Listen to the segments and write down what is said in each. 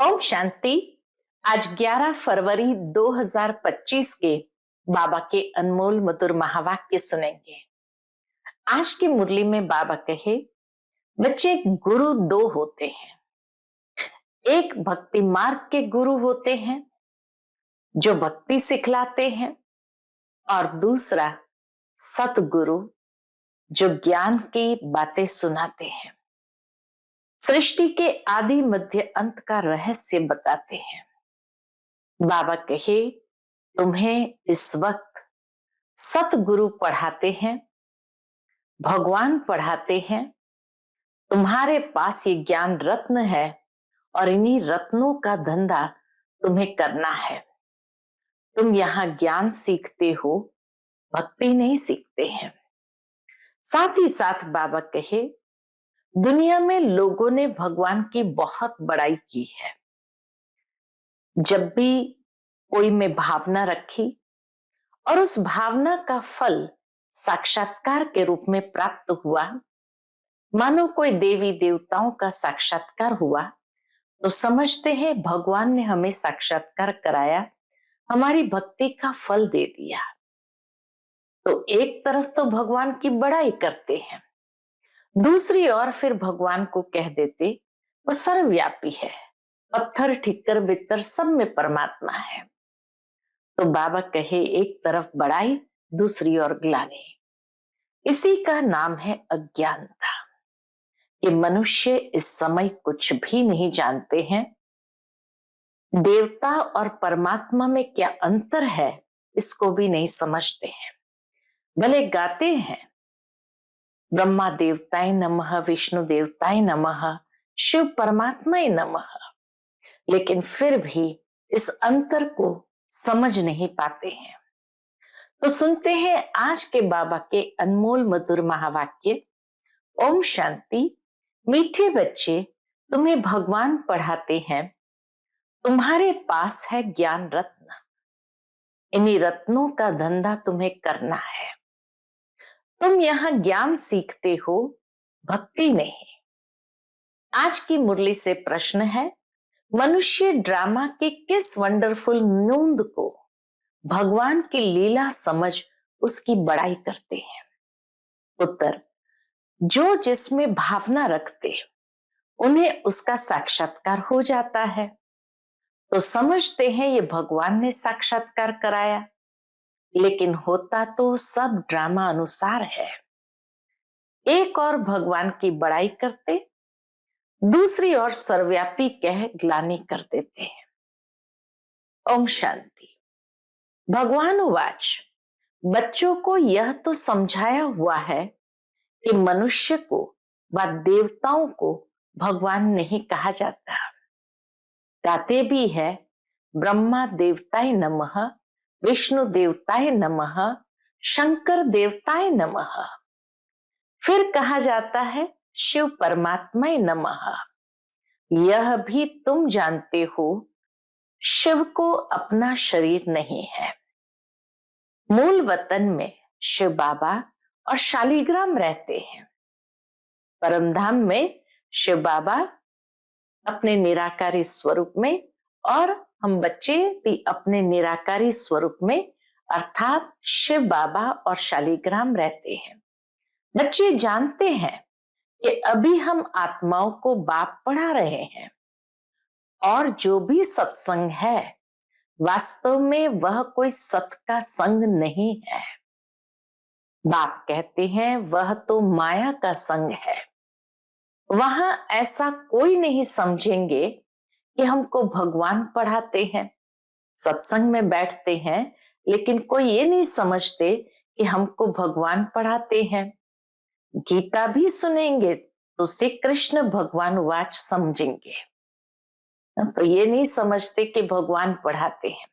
ओम शांति। आज 11 फरवरी 2025 के बाबा के अनमोल मधुर महावाक्य सुनेंगे। आज की मुरली में बाबा कहे, बच्चे गुरु दो होते हैं। एक भक्ति मार्ग के गुरु होते हैं जो भक्ति सिखलाते हैं, और दूसरा सतगुरु जो ज्ञान की बातें सुनाते हैं, सृष्टि के आदि मध्य अंत का रहस्य बताते हैं। बाबा कहे, तुम्हें इस वक्त सतगुरु पढ़ाते हैं, भगवान पढ़ाते हैं। तुम्हारे पास ये ज्ञान रत्न है और इन्हीं रत्नों का धंधा तुम्हें करना है। तुम यहाँ ज्ञान सीखते हो, भक्ति नहीं सीखते हैं। साथ ही साथ बाबा कहे, दुनिया में लोगों ने भगवान की बहुत बड़ाई की है। जब भी कोई में भावना रखी और उस भावना का फल साक्षात्कार के रूप में प्राप्त हुआ, मानो कोई देवी देवताओं का साक्षात्कार हुआ, तो समझते हैं भगवान ने हमें साक्षात्कार कराया, हमारी भक्ति का फल दे दिया। तो एक तरफ तो भगवान की बड़ाई करते हैं, दूसरी ओर फिर भगवान को कह देते वो सर्वव्यापी है, पत्थर ठिक्कर बित्तर सब में परमात्मा है। तो बाबा कहे, एक तरफ बड़ाई, दूसरी ओर ग्लानि। इसी का नाम है अज्ञानता। कि मनुष्य इस समय कुछ भी नहीं जानते हैं। देवता और परमात्मा में क्या अंतर है, इसको भी नहीं समझते हैं। भले गाते हैं, ब्रह्मा देवताय नमः, विष्णु देवताय नमः, शिव परमात्माय नमः, लेकिन फिर भी इस अंतर को समझ नहीं पाते हैं। तो सुनते हैं आज के बाबा के अनमोल मधुर महावाक्य। ओम शांति। मीठे बच्चे, तुम्हें भगवान पढ़ाते हैं, तुम्हारे पास है ज्ञान रत्न, इन्हीं रत्नों का धंधा तुम्हें करना है। तुम यहाँ ज्ञान सीखते हो, भक्ति नहीं। आज की मुरली से प्रश्न है, मनुष्य ड्रामा के किस वंडरफुल नूंद को भगवान की लीला समझ उसकी बड़ाई करते हैं? उत्तर, जो जिसमें भावना रखते उन्हें उसका साक्षात्कार हो जाता है। तो समझते हैं ये भगवान ने साक्षात्कार कराया, लेकिन होता तो सब ड्रामा अनुसार है। एक और भगवान की बड़ाई करते, दूसरी ओर सर्वव्यापी कह ग्लानि कर देते हैं। ओम शांति। भगवान उवाच, बच्चों को यह तो समझाया हुआ है कि मनुष्य को व देवताओं को भगवान नहीं कहा जाता। गाते भी है, ब्रह्मा देवताय नमः, विष्णु देवताय नमः, शंकर देवताय नमः। फिर कहा जाता है शिव परमात्माय नमः। यह भी तुम जानते हो, शिव को अपना शरीर नहीं है। मूल वतन में शिव बाबा और शालीग्राम रहते हैं। परमधाम में शिव बाबा अपने निराकारी स्वरूप में और हम बच्चे भी अपने निराकारी स्वरूप में, अर्थात शिव बाबा और शालीग्राम रहते हैं। बच्चे जानते हैं कि अभी हम आत्माओं को बाप पढ़ा रहे हैं, और जो भी सत्संग है वास्तव में वह कोई सत का संग नहीं है। बाप कहते हैं वह तो माया का संग है। वहां ऐसा कोई नहीं समझेंगे कि हमको भगवान पढ़ाते हैं। सत्संग में बैठते हैं, लेकिन कोई ये नहीं समझते कि हमको भगवान पढ़ाते हैं। गीता भी सुनेंगे तो श्री कृष्ण भगवान वाच समझेंगे, तो ये नहीं समझते कि भगवान पढ़ाते हैं।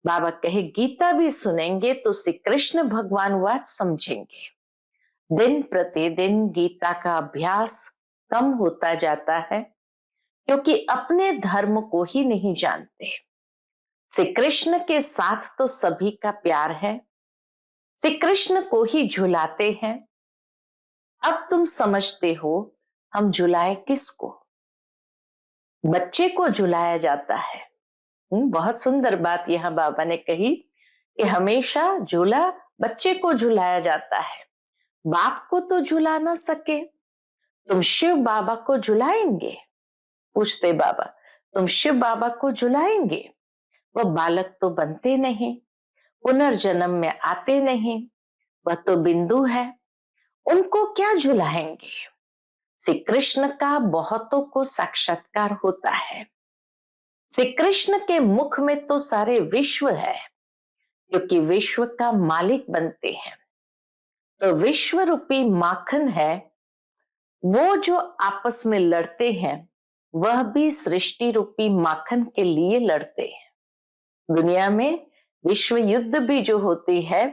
बाबा कहे, गीता भी सुनेंगे तो श्री कृष्ण भगवान वाच समझेंगे। दिन प्रतिदिन गीता का अभ्यास कम होता जाता है, क्योंकि अपने धर्म को ही नहीं जानते। श्री कृष्ण के साथ तो सभी का प्यार है, श्री कृष्ण को ही झुलाते हैं। अब तुम समझते हो हम झुलाए किसको? बच्चे को झुलाया जाता है। बहुत सुंदर बात यहाँ बाबा ने कही कि हमेशा झूला बच्चे को झुलाया जाता है, बाप को तो झुला ना सके, तुम शिव बाबा को झुलाएंगे? पूछते बाबा, तुम शिव बाबा को झुलाएंगे? वह बालक तो बनते नहीं, पुनर्जन्म में आते नहीं, वह तो बिंदु है, उनको क्या झुलाएंगे? श्री कृष्ण का बहुतों को साक्षात्कार होता है। श्री कृष्ण के मुख में तो सारे विश्व है, क्योंकि विश्व का मालिक बनते हैं। तो विश्व रूपी माखन है, वो जो आपस में लड़ते हैं वह भी सृष्टि रूपी माखन के लिए लड़ते हैं। दुनिया में विश्व युद्ध भी जो होती है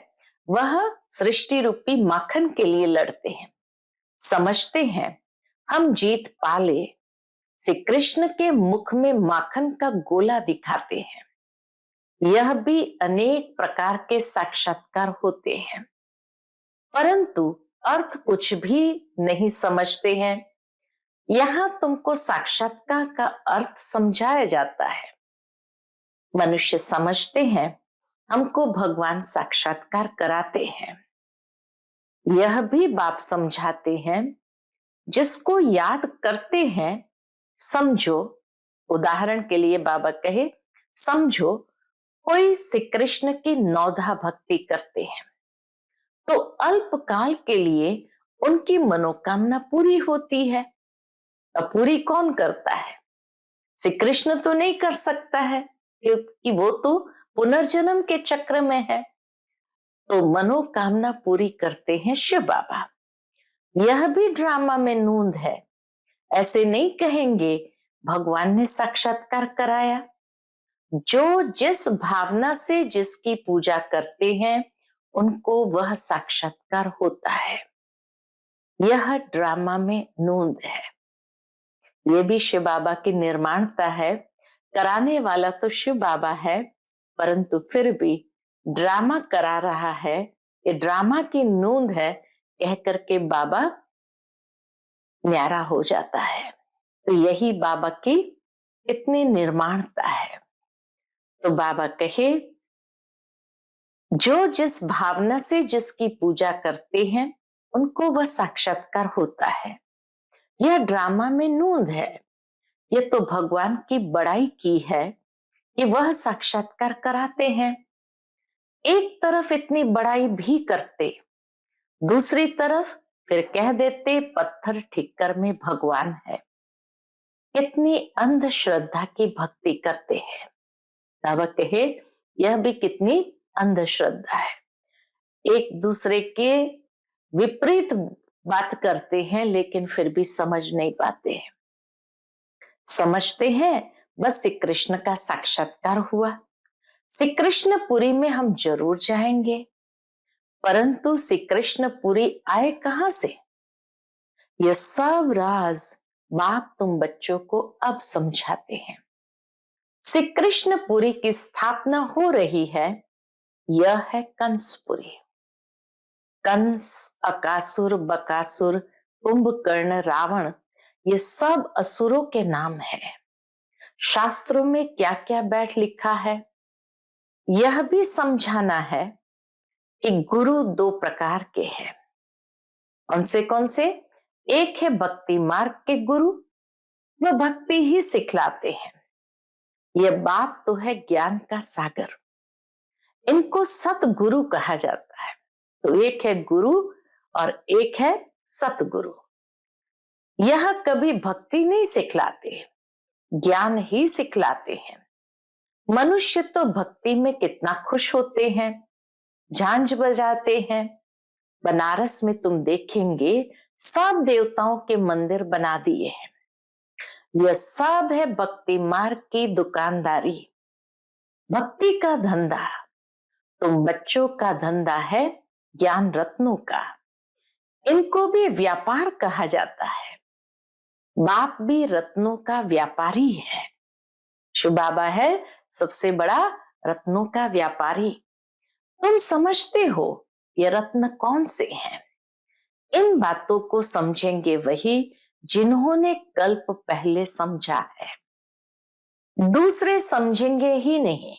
वह सृष्टि रूपी माखन के लिए लड़ते हैं। समझते हैं हम जीत पा ले, श्री कृष्ण के मुख में माखन का गोला दिखाते हैं। यह भी अनेक प्रकार के साक्षात्कार होते हैं, परंतु अर्थ कुछ भी नहीं समझते हैं। यहां तुमको साक्षात्कार का अर्थ समझाया जाता है। मनुष्य समझते हैं हमको भगवान साक्षात्कार कराते हैं। यह भी बाप समझाते हैं, जिसको याद करते हैं, समझो, उदाहरण के लिए बाबा कहे, समझो कोई श्री कृष्ण की नौधा भक्ति करते हैं तो अल्पकाल के लिए उनकी मनोकामना पूरी होती है। अब पूरी कौन करता है? श्री कृष्ण तो नहीं कर सकता है, क्योंकि वो तो पुनर्जन्म के चक्र में है। तो मनोकामना पूरी करते हैं शिव बाबा। यह भी ड्रामा में नूंद है। ऐसे नहीं कहेंगे भगवान ने साक्षात्कार कराया। जो जिस भावना से जिसकी पूजा करते हैं उनको वह साक्षात्कार होता है। यह ड्रामा में नूंद है। ये भी शिव बाबा की निर्माणता है। कराने वाला तो शिव बाबा है, परंतु फिर भी ड्रामा करा रहा है, ये ड्रामा की नूंद है कह करके बाबा न्यारा हो जाता है। तो यही बाबा की इतनी निर्माणता है। तो बाबा कहे, जो जिस भावना से जिसकी पूजा करते हैं उनको वह साक्षात्कार होता है। यह ड्रामा में नूंद है। यह तो भगवान की बड़ाई की है कि वह साक्षात्कार कराते हैं। एक तरफ इतनी बड़ाई भी करते, दूसरी तरफ फिर कह देते पत्थर ठिक्कर में भगवान है। कितनी अंधश्रद्धा की भक्ति करते हैं। बाबा कहे यह भी कितनी अंधश्रद्धा है। एक दूसरे के विपरीत बात करते हैं, लेकिन फिर भी समझ नहीं पाते हैं। समझते हैं बस श्री कृष्ण का साक्षात्कार हुआ, श्री कृष्णपुरी में हम जरूर जाएंगे, परंतु श्री कृष्णपुरी आए कहां से? यह सब राज बाप तुम बच्चों को अब समझाते हैं। श्री कृष्णपुरी की स्थापना हो रही है, यह है कंसपुरी। कंस, अकासुर, बकासुर, कुंभकर्ण, रावण, ये सब असुरों के नाम है। शास्त्रों में क्या क्या बैठ लिखा है, यह भी समझाना है कि गुरु दो प्रकार के हैं। कौन से? एक है भक्ति मार्ग के गुरु, वह भक्ति ही सिखलाते हैं। यह बाप तो है ज्ञान का सागर, इनको सतगुरु कहा जाता है। तो एक है गुरु और एक है सतगुरु। यह कभी भक्ति नहीं सिखलाते, ज्ञान ही सिखलाते हैं। मनुष्य तो भक्ति में कितना खुश होते हैं, झांझ बजाते हैं। बनारस में तुम देखेंगे सब देवताओं के मंदिर बना दिए हैं। यह सब है भक्ति मार्ग की दुकानदारी, भक्ति का धंधा। तुम बच्चों का धंधा है ज्ञान रत्नों का, इनको भी व्यापार कहा जाता है। बाप भी रत्नों का व्यापारी है। शिव बाबा है सबसे बड़ा रत्नों का व्यापारी। तुम समझते हो ये रत्न कौन से हैं? इन बातों को समझेंगे वही जिन्होंने कल्प पहले समझा है। दूसरे समझेंगे ही नहीं।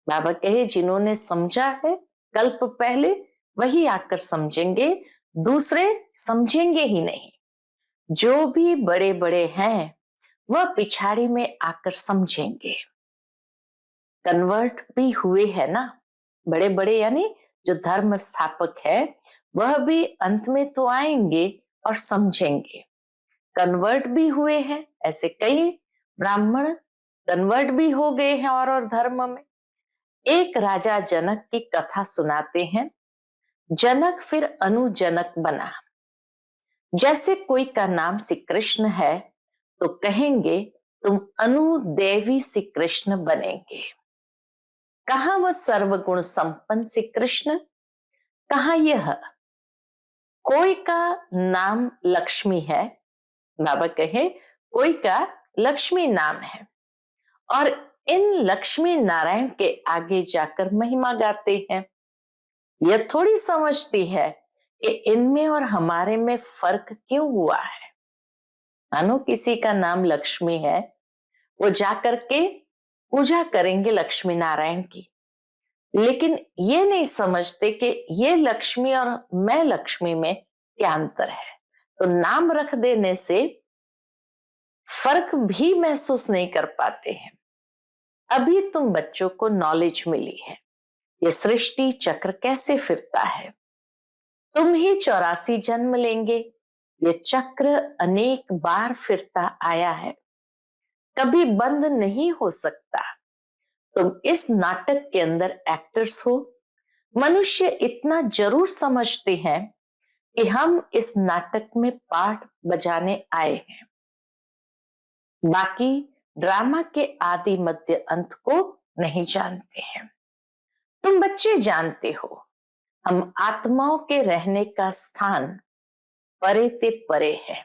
बाबा कहे जिन्होंने समझा है कल्प पहले वही आकर समझेंगे, दूसरे समझेंगे ही नहीं। जो भी बड़े बड़े हैं वह पिछाड़ी में आकर समझेंगे। कन्वर्ट भी हुए है ना, बड़े बड़े यानी जो धर्म स्थापक है वह भी अंत में तो आएंगे और समझेंगे। कन्वर्ट भी हुए हैं, ऐसे कई ब्राह्मण कन्वर्ट भी हो गए हैं और धर्म में। एक राजा जनक की कथा सुनाते हैं। जनक फिर अनुजनक बना। जैसे कोई का नाम श्री कृष्ण है तो कहेंगे तुम अनुदेवी श्री कृष्ण बनेंगे। कहा वह सर्वगुण संपन्न श्री कृष्ण, कहा यह। कोई का नाम लक्ष्मी है, बाबा कहे कोई का लक्ष्मी नाम है, और इन लक्ष्मी नारायण के आगे जाकर महिमा गाते हैं। यह थोड़ी समझती है कि इनमें और हमारे में फर्क क्यों हुआ है। मानो किसी का नाम लक्ष्मी है, वो जाकर के पूजा करेंगे लक्ष्मी नारायण की, लेकिन ये नहीं समझते कि ये लक्ष्मी और मैं लक्ष्मी में क्या अंतर है। तो नाम रख देने से फर्क भी महसूस नहीं कर पाते हैं। अभी तुम बच्चों को नॉलेज मिली है ये सृष्टि चक्र कैसे फिरता है। तुम ही 84 जन्म लेंगे, ये चक्र अनेक बार फिरता आया है, कभी बंद नहीं हो सकता। तुम इस नाटक के अंदर एक्टर्स हो। मनुष्य इतना जरूर समझते हैं कि हम इस नाटक में पार्ट बजाने आए हैं, बाकी ड्रामा के आदि मध्य अंत को नहीं जानते हैं। तुम बच्चे जानते हो हम आत्माओं के रहने का स्थान परे ते परे है।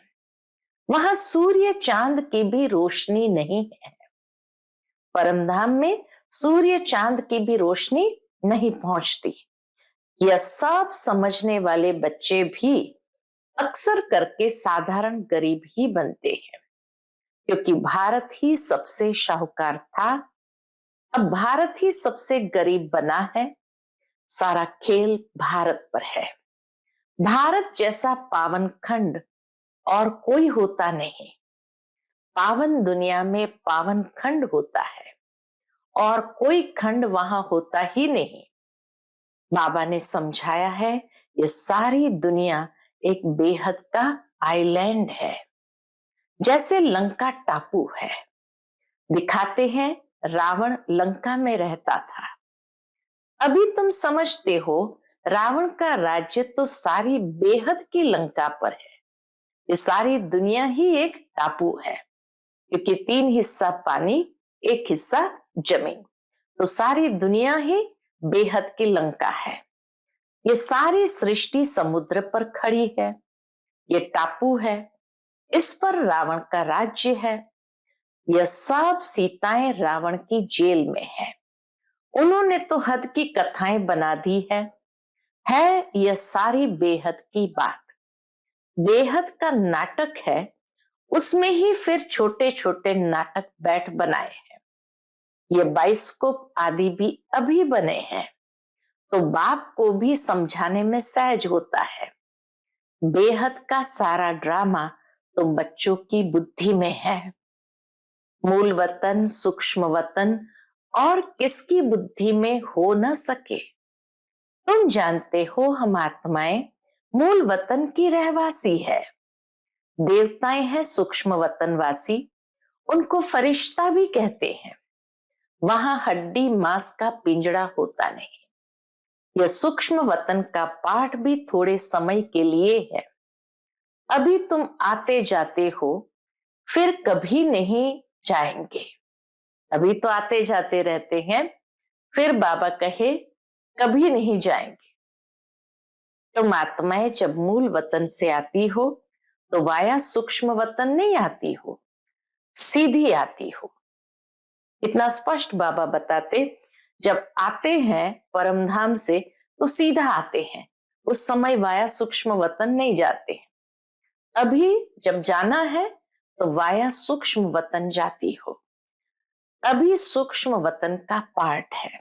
वहां सूर्य चांद की भी रोशनी नहीं है। परमधाम में सूर्य चांद की भी रोशनी नहीं पहुंचती। यह सब समझने वाले बच्चे भी अक्सर करके साधारण गरीब ही बनते हैं, क्योंकि भारत ही सबसे शाहूकार था, अब भारत ही सबसे गरीब बना है। सारा खेल भारत पर है। भारत जैसा पावन खंड और कोई होता नहीं। पावन दुनिया में पावन खंड होता है और कोई खंड वहां होता ही नहीं। बाबा ने समझाया है ये सारी दुनिया एक बेहद का आइलैंड है, जैसे लंका टापू है। दिखाते हैं रावण लंका में रहता था। अभी तुम समझते हो रावण का राज्य तो सारी बेहद की लंका पर है। ये सारी दुनिया ही एक टापू है, क्योंकि 3 हिस्सा पानी, 1 हिस्सा जमीन, तो सारी दुनिया ही बेहद की लंका है। ये सारी सृष्टि समुद्र पर खड़ी है, ये टापू है, इस पर रावण का राज्य है। यह सब सीताएं रावण की जेल में है। उन्होंने तो हद की कथाएं बना दी है यह सारी बेहद की बात। बेहद का नाटक है, उसमें ही फिर छोटे छोटे नाटक बैठ बनाए हैं। ये बाइस्कोप आदि भी अभी बने हैं, तो बाप को भी समझाने में सहज होता है। बेहद का सारा ड्रामा तो बच्चों की बुद्धि में है। मूल वतन, सूक्ष्म वतन और किसकी बुद्धि में हो न सके। तुम जानते हो हम आत्माएं मूल वतन की रहवासी है। देवताएं हैं सूक्ष्म वतनवासी, उनको फरिश्ता भी कहते हैं। वहां हड्डी मांस का पिंजड़ा होता नहीं। यह सूक्ष्म वतन का पाठ भी थोड़े समय के लिए है। अभी तुम आते जाते हो, फिर कभी नहीं जाएंगे। अभी तो आते जाते रहते हैं, फिर बाबा कहे कभी नहीं जाएंगे। तुम आत्माएं जब मूल वतन से आती हो तो वाया सूक्ष्म वतन नहीं आती हो, सीधी आती हो। इतना स्पष्ट बाबा बताते, जब आते हैं परमधाम से तो सीधा आते हैं, उस समय वाया सूक्ष्म वतन नहीं जाते। अभी जब जाना है तो वाया सूक्ष्म वतन जाती हो। अभी सूक्ष्म वतन का पार्ट है।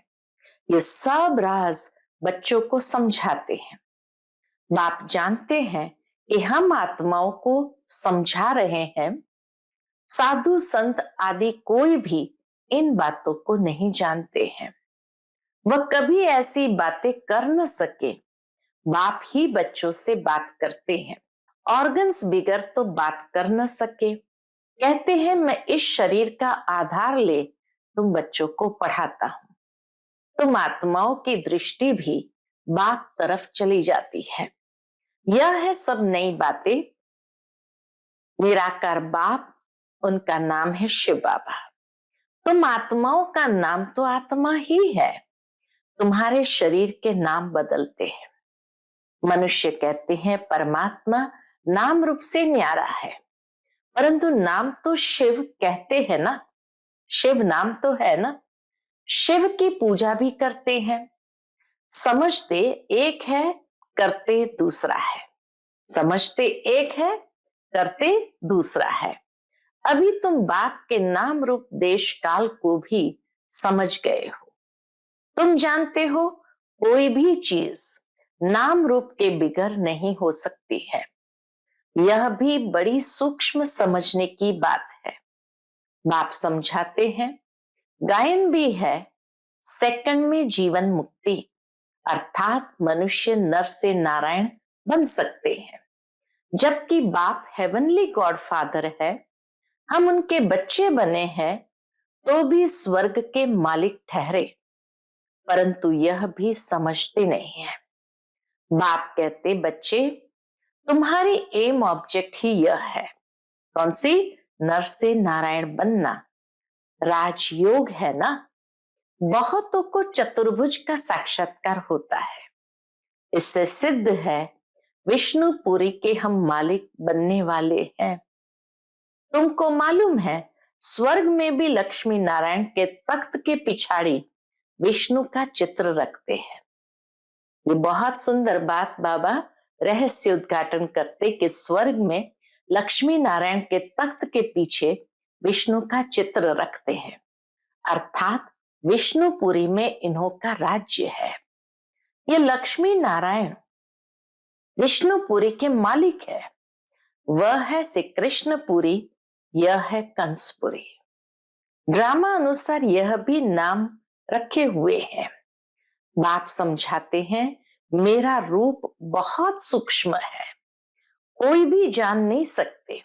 ये सब राज बच्चों को समझाते हैं। बाप जानते हैं कि हम आत्माओं को समझा रहे हैं। साधु संत आदि कोई भी इन बातों को नहीं जानते हैं। वह कभी ऐसी बातें कर न सके। बाप ही बच्चों से बात करते हैं। ऑर्गन्स बिगर तो बात कर न सके। कहते हैं मैं इस शरीर का आधार ले तुम बच्चों को पढ़ाता हूं। तुम आत्माओं की दृष्टि भी बाप तरफ चली जाती है। यह है सब नई बातें। निराकार बाप, उनका नाम है शिव बाबा। तुम आत्माओं का नाम तो आत्मा ही है। तुम्हारे शरीर के नाम बदलते हैं। मनुष्य कहते हैं परमात्मा नाम रूप से न्यारा है, परंतु नाम तो शिव कहते हैं ना। शिव नाम तो है ना। शिव की पूजा भी करते हैं। समझते एक है, करते दूसरा है। समझते एक है, करते दूसरा है। अभी तुम बाप के नाम रूप देश काल को भी समझ गए हो। तुम जानते हो कोई भी चीज नाम रूप के बिगर नहीं हो सकती है। यह भी बड़ी सूक्ष्म समझने की बात है। बाप समझाते हैं गायन भी है सेकंड में जीवन मुक्ति, अर्थात मनुष्य नर से नारायण बन सकते हैं। जबकि बाप हेवनली गॉड फादर है, हम उनके बच्चे बने हैं तो भी स्वर्ग के मालिक ठहरे, परंतु यह भी समझते नहीं है। बाप कहते बच्चे तुम्हारी एम ऑब्जेक्ट ही यह है। कौन सी? नर से नारायण बनना। राजयोग है ना। बहुतों को चतुर्भुज का साक्षात्कार होता है। इससे सिद्ध है विष्णुपुरी के हम मालिक बनने वाले हैं। तुमको मालूम है स्वर्ग में भी लक्ष्मी नारायण के तख्त के पिछाड़ी विष्णु का चित्र रखते हैं। ये बहुत सुंदर बात बाबा रहस्य उद्घाटन करते कि स्वर्ग में लक्ष्मी नारायण के तख्त के पीछे विष्णु का चित्र रखते हैं, अर्थात विष्णुपुरी में इन्हों का राज्य है। ये लक्ष्मी नारायण विष्णुपुरी के मालिक है। वह है श्री कृष्णपुरी, यह है कंसपुरी। ड्रामा अनुसार यह भी नाम रखे हुए हैं। बाप समझाते हैं मेरा रूप बहुत सूक्ष्म है, कोई भी जान नहीं सकते।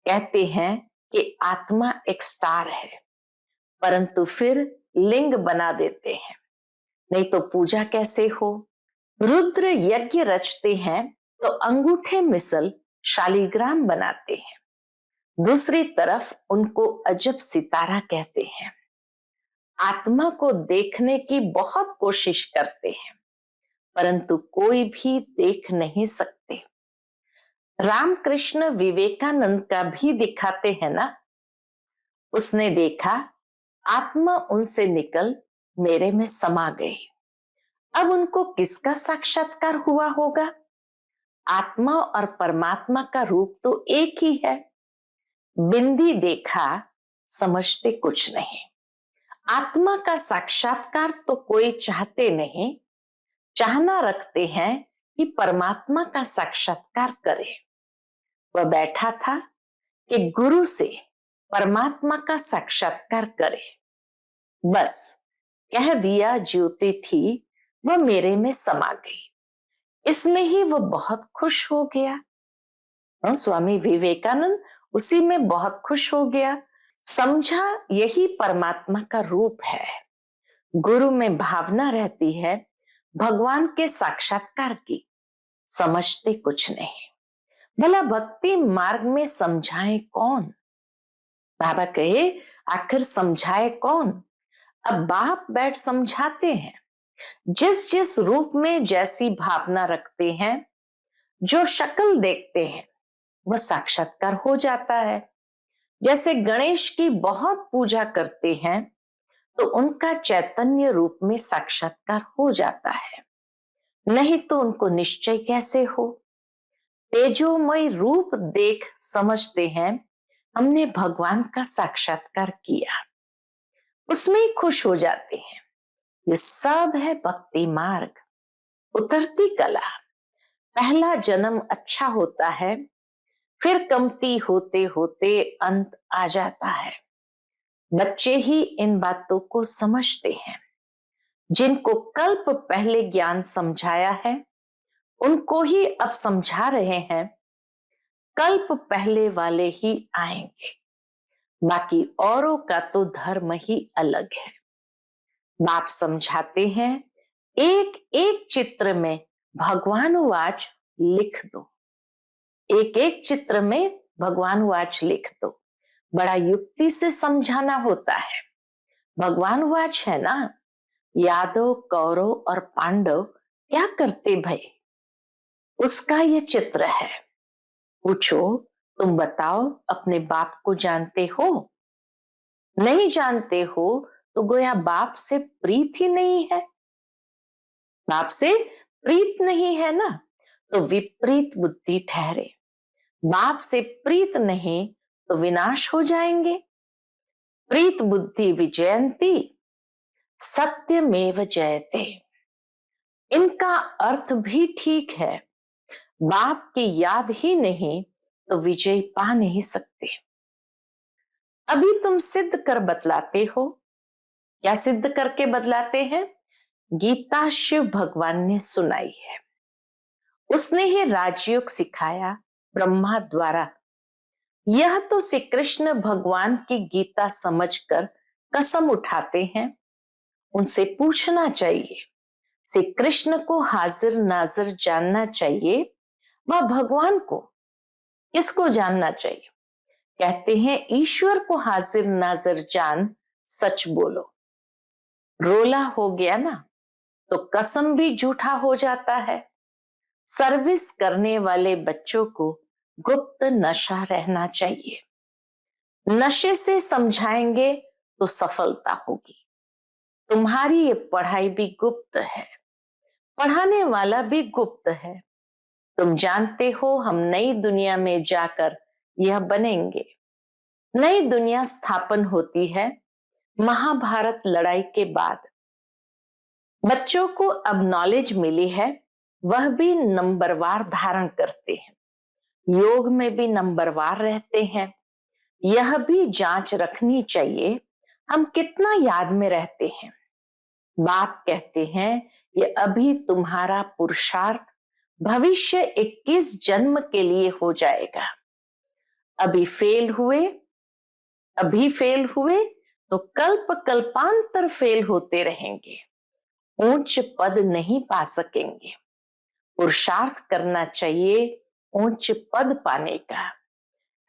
कहते हैं कि आत्मा एक स्टार है, परंतु फिर लिंग बना देते हैं, नहीं तो पूजा कैसे हो। रुद्र यज्ञ रचते हैं तो अंगूठे मिसल शालिग्राम बनाते हैं। दूसरी तरफ उनको अजब सितारा कहते हैं। आत्मा को देखने की बहुत कोशिश करते हैं, परंतु कोई भी देख नहीं सकते। रामकृष्ण विवेकानंद का भी दिखाते हैं ना। उसने देखा आत्मा उनसे निकल मेरे में समा गई। अब उनको किसका साक्षात्कार हुआ होगा? आत्मा और परमात्मा का रूप तो एक ही है। बिंदी देखा, समझते कुछ नहीं। आत्मा का साक्षात्कार तो कोई चाहते नहीं, चाहना रखते हैं कि परमात्मा का साक्षात्कार करे। वह बैठा था कि गुरु से परमात्मा का साक्षात्कार करे। बस कह दिया ज्योति थी, वह मेरे में समा गई। इसमें ही वह बहुत खुश हो गया। स्वामी विवेकानंद उसी में बहुत खुश हो गया। समझा यही परमात्मा का रूप है। गुरु में भावना रहती है भगवान के साक्षात्कार की, समझते कुछ नहीं। भला भक्ति मार्ग में समझाए कौन? बाबा कहे आखिर समझाए कौन? अब बाप बैठ समझाते हैं। जिस जिस रूप में जैसी भावना रखते हैं, जो शक्ल देखते हैं, वह साक्षात्कार हो जाता है। जैसे गणेश की बहुत पूजा करते हैं तो उनका चैतन्य रूप में साक्षात्कार हो जाता है, नहीं तो उनको निश्चय कैसे हो। तेजोमय रूप देख समझते हैं हमने भगवान का साक्षात्कार किया। उसमें ही खुश हो जाते हैं। ये सब है भक्ति मार्ग, उतरती कला। पहला जन्म अच्छा होता है, फिर कमती होते होते अंत आ जाता है। बच्चे ही इन बातों को समझते हैं। जिनको कल्प पहले ज्ञान समझाया है, उनको ही अब समझा रहे हैं। कल्प पहले वाले ही आएंगे, बाकी औरों का तो धर्म ही अलग है। बाप समझाते हैं, एक एक चित्र में भगवान वाच लिख दो। एक एक चित्र में भगवान वाच लिख दो। बड़ा युक्ति से समझाना होता है। भगवान वाच है ना, यादव, कौरव और पांडव क्या करते भाई, उसका ये चित्र है। पूछो, तुम बताओ, अपने बाप को जानते हो? नहीं जानते हो तो गोया बाप से प्रीत ही नहीं है। बाप से प्रीत नहीं है ना, तो विपरीत बुद्धि ठहरे। बाप से प्रीत नहीं तो विनाश हो जाएंगे। प्रीत बुद्धि विजयंती, सत्यमेव जयते। इनका अर्थ भी ठीक है। बाप की याद ही नहीं तो विजय पा नहीं सकते। अभी तुम सिद्ध कर बतलाते हो। क्या सिद्ध करके बतलाते हैं? गीता शिव भगवान ने सुनाई है, उसने ही राजयोग सिखाया ब्रह्मा द्वारा। यह तो श्री कृष्ण भगवान की गीता समझकर कसम उठाते हैं। उनसे पूछना चाहिए, श्री कृष्ण को हाजिर नाजिर जानना चाहिए, वह भगवान को किसको जानना चाहिए? कहते हैं ईश्वर को हाजिर नाजिर जान, सच बोलो। रोला हो गया ना तो कसम भी झूठा हो जाता है। सर्विस करने वाले बच्चों को गुप्त नशा रहना चाहिए। नशे से समझाएंगे तो सफलता होगी। तुम्हारी ये पढ़ाई भी गुप्त है, पढ़ाने वाला भी गुप्त है। तुम जानते हो हम नई दुनिया में जाकर यह बनेंगे। नई दुनिया स्थापन होती है महाभारत लड़ाई के बाद। बच्चों को अब नॉलेज मिली है, वह भी नंबरवार धारण करते हैं, योग में भी नंबरवार रहते हैं। यह भी जांच रखनी चाहिए हम कितना याद में रहते हैं। बाप कहते हैं ये अभी तुम्हारा पुरुषार्थ भविष्य 21 जन्म के लिए हो जाएगा। अभी फेल हुए तो कल्प कल्पांतर फेल होते रहेंगे, ऊंच पद नहीं पा सकेंगे। पुरुषार्थ करना चाहिए ऊंच पद पाने का।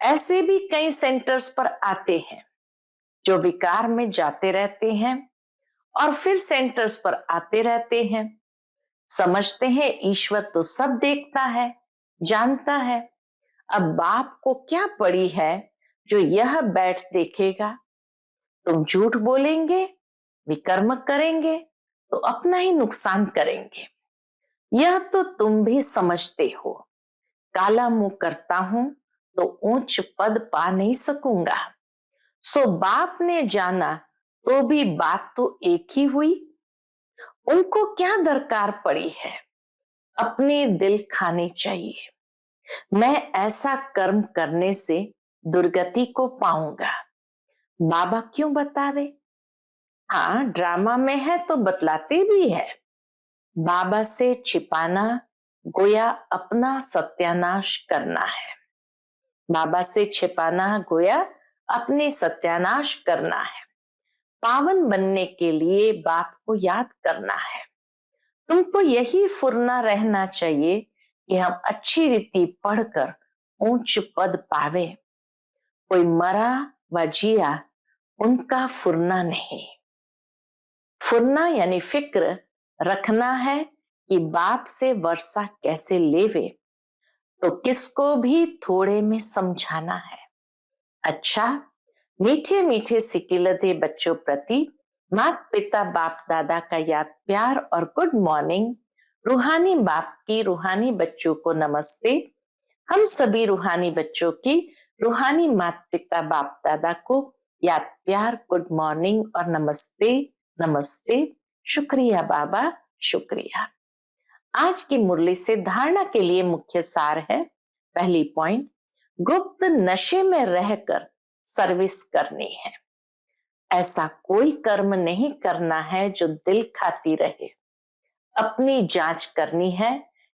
ऐसे भी कई सेंटर्स पर आते हैं जो विकार में जाते रहते हैं और फिर सेंटर्स पर आते रहते हैं। समझते हैं ईश्वर तो सब देखता है, जानता है। अब बाप को क्या पड़ी है जो यह बैठ देखेगा? तुम झूठ बोलेंगे, विकर्म करेंगे तो अपना ही नुकसान करेंगे। यह तो तुम भी समझते हो। काला मुंह करता हूं तो ऊंच पद पा नहीं सकूंगा। सो बाप ने जाना तो भी बात तो एक ही हुई। उनको क्या दरकार पड़ी है, अपने दिल खाने चाहिए। मैं ऐसा कर्म करने से दुर्गति को पाऊंगा। बाबा क्यों बतावे? हाँ, ड्रामा में है तो बतलाते भी है। बाबा से छिपाना गोया अपना सत्यानाश करना है। बाबा से छिपाना गोया अपने सत्यानाश करना है। पावन बनने के लिए बाप को याद करना है। तुमको यही फुरना रहना चाहिए कि हम अच्छी रीति पढ़कर ऊंच पद पावे। कोई मरा व जिया उनका फुरना नहीं। फुरना यानी फिक्र रखना है कि बाप से वर्षा कैसे लेवे, तो किसको भी थोड़े में समझाना है। अच्छा, मीठे मीठे सिकिलते बच्चों प्रति माता पिता बाप दादा का याद प्यार और गुड मॉर्निंग। रूहानी बाप की रूहानी बच्चों को नमस्ते। हम सभी रूहानी बच्चों की रूहानी माता पिता बाप दादा को याद प्यार, गुड मॉर्निंग और नमस्ते नमस्ते, शुक्रिया बाबा, शुक्रिया। आज की मुरली से धारणा के लिए मुख्य सार है, पहली पॉइंट, गुप्त नशे में रहकर सर्विस करनी है। ऐसा कोई कर्म नहीं करना है जो दिल खाती रहे। अपनी जांच करनी है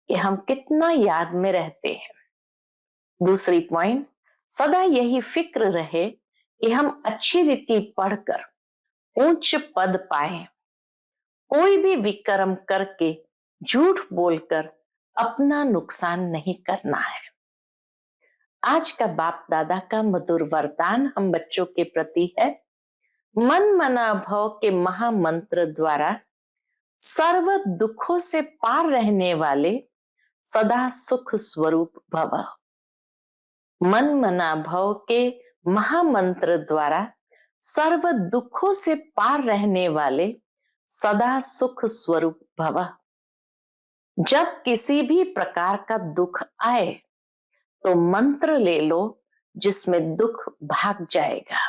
कि हम कितना याद में रहते हैं। दूसरी पॉइंट, सदा यही फिक्र रहे कि हम अच्छी रीति पढ़कर उच्च पद पाए। कोई भी विक्रम करके, झूठ बोलकर अपना नुकसान नहीं करना है। आज का बाप दादा का मधुर वरदान हम बच्चों के प्रति है, मन मना भव के महामंत्र द्वारा सर्व दुखों से पार रहने वाले सदा सुख स्वरूप भव। मन मना भव के महामंत्र द्वारा सर्व दुखों से पार रहने वाले सदा सुख स्वरूप भव। जब किसी भी प्रकार का दुख आए तो मंत्र ले लो जिसमें दुख भाग जाएगा।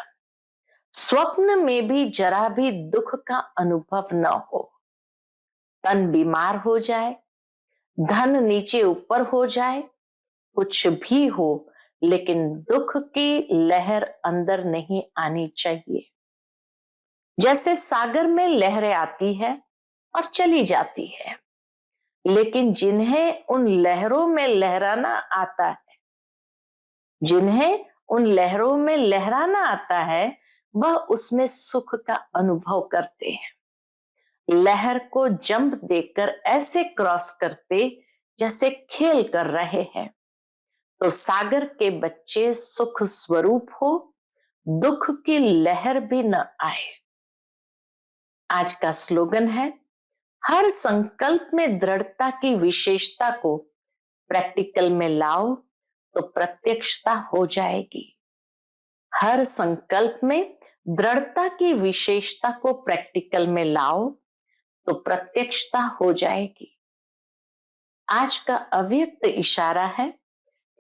स्वप्न में भी जरा भी दुख का अनुभव न हो। तन बीमार हो जाए, धन नीचे ऊपर हो जाए, कुछ भी हो, लेकिन दुख की लहर अंदर नहीं आनी चाहिए। जैसे सागर में लहरें आती है और चली जाती है, लेकिन जिन्हें उन लहरों में लहराना आता है, जिन्हें उन लहरों में लहराना आता है, वह उसमें सुख का अनुभव करते हैं। लहर को जंप देकर ऐसे क्रॉस करते जैसे खेल कर रहे हैं। तो सागर के बच्चे सुख स्वरूप हो, दुख की लहर भी न आए। आज का स्लोगन है, हर संकल्प में दृढ़ता की विशेषता को प्रैक्टिकल में लाओ तो प्रत्यक्षता हो जाएगी। हर संकल्प में दृढ़ता की विशेषता को प्रैक्टिकल में लाओ तो प्रत्यक्षता हो जाएगी। आज का अव्यक्त इशारा है,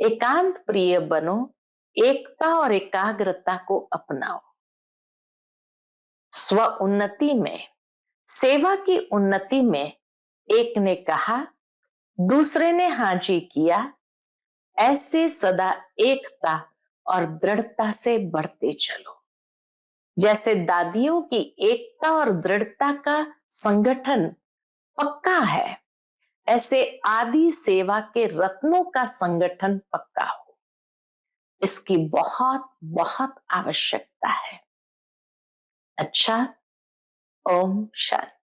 एकांत प्रिय बनो, एकता और एकाग्रता को अपनाओ। स्व उन्नति में, सेवा की उन्नति में एक ने कहा, दूसरे ने हाँ जी किया, ऐसे सदा एकता और दृढ़ता से बढ़ते चलो। जैसे दादियों की एकता और दृढ़ता का संगठन पक्का है, ऐसे आदि सेवा के रत्नों का संगठन पक्का हो। इसकी बहुत बहुत आवश्यकता है। अच्छा, ओम शांति।